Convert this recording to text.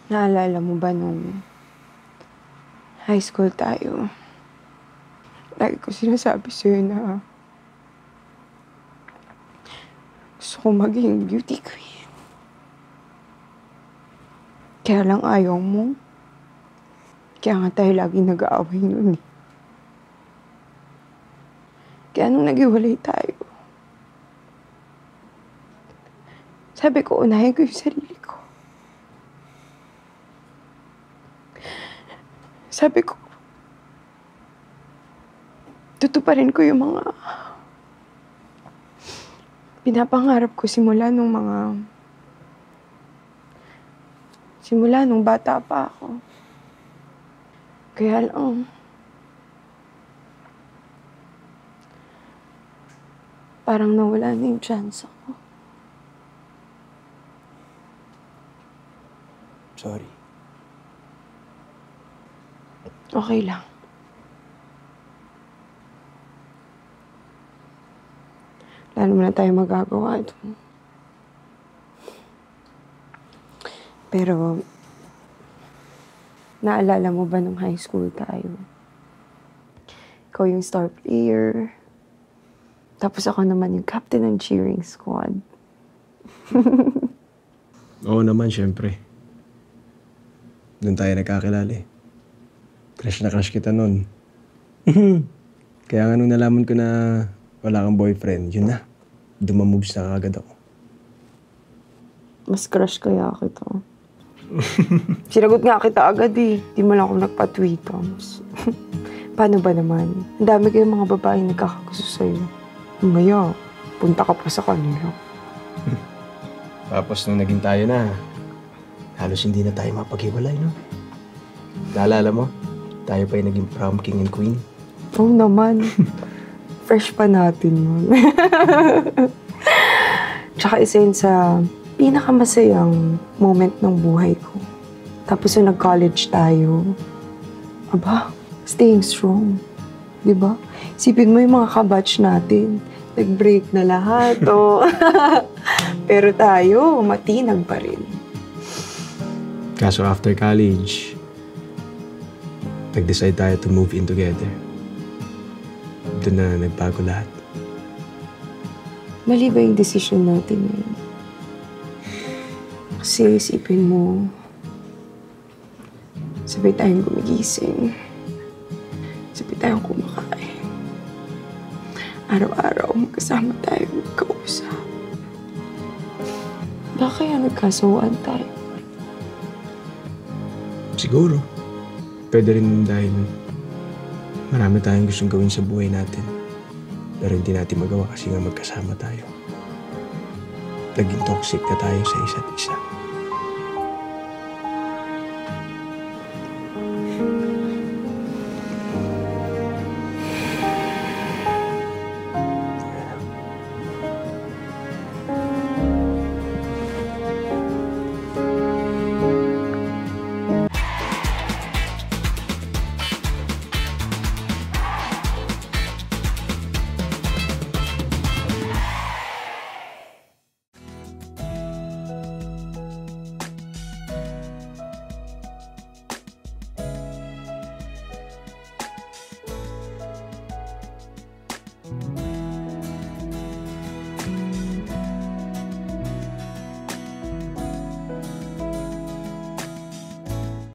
Naalala mo ba nung high school tayo? Lagi ko sinasabi sa'yo na gusto ko maging beauty queen. Kaya lang ayaw mo. Kaya nga tayo laging nag-aaway nun eh. Kaya nung naghiwalay tayo, sabi ko, unahin ko yung sarili ko. Sabi ko, tutuparin ko yung mga pinapangarap ko simula nung bata pa ako. Kaya lang, parang nawala na yung chance ako. Sorry. Okay lang. Wala naman na tayo magagawa doon. Pero, naalala mo ba nung high school tayo? Ikaw yung star player. Tapos ako naman yung captain ng cheering squad. Oo naman, syempre. Doon tayo nagkakilala eh. Crush na crush kita nun. Kaya nga nung nalaman ko na wala kang boyfriend, yun na. Dumamoves na kagad ako. Mas crush kaya kita. Sinagot nga kita agad eh. Di mo lang ako nagpa-tweetums. Paano ba naman? Ang dami kayong mga babae nagkakagusto sa'yo. Mamaya, punta ka pa sa kanila. Tapos nung naging tayo na, halos hindi na tayo mapaghiwalay, no? Naalala mo? Tayo pa yung naging prom king and queen. Oo naman. Fresh pa natin yun. Tsaka isa yun sa pinakamasayang moment ng buhay ko. Tapos yung nag-college tayo. Aba, staying strong. Diba? Isipin mo yung mga kabatch natin. Nag-break na lahat, oh. Pero tayo, matinag pa rin. Kaso after college, nag-decide tayo to move in together. Doon na nagbago lahat. Mali ba yung decision natin yun? Kasi isipin mo, sabay tayong gumigising. Sabay tayong kumakain. Araw-araw magkasama tayo magkausap. Baka kaya nagkasawaan tayo? Siguro. Pwede rin dahil marami tayong gustong gawin sa buhay natin. Pero hindi natin magawa kasi nga magkasama tayo. Naging toxic na tayo sa isa't isa.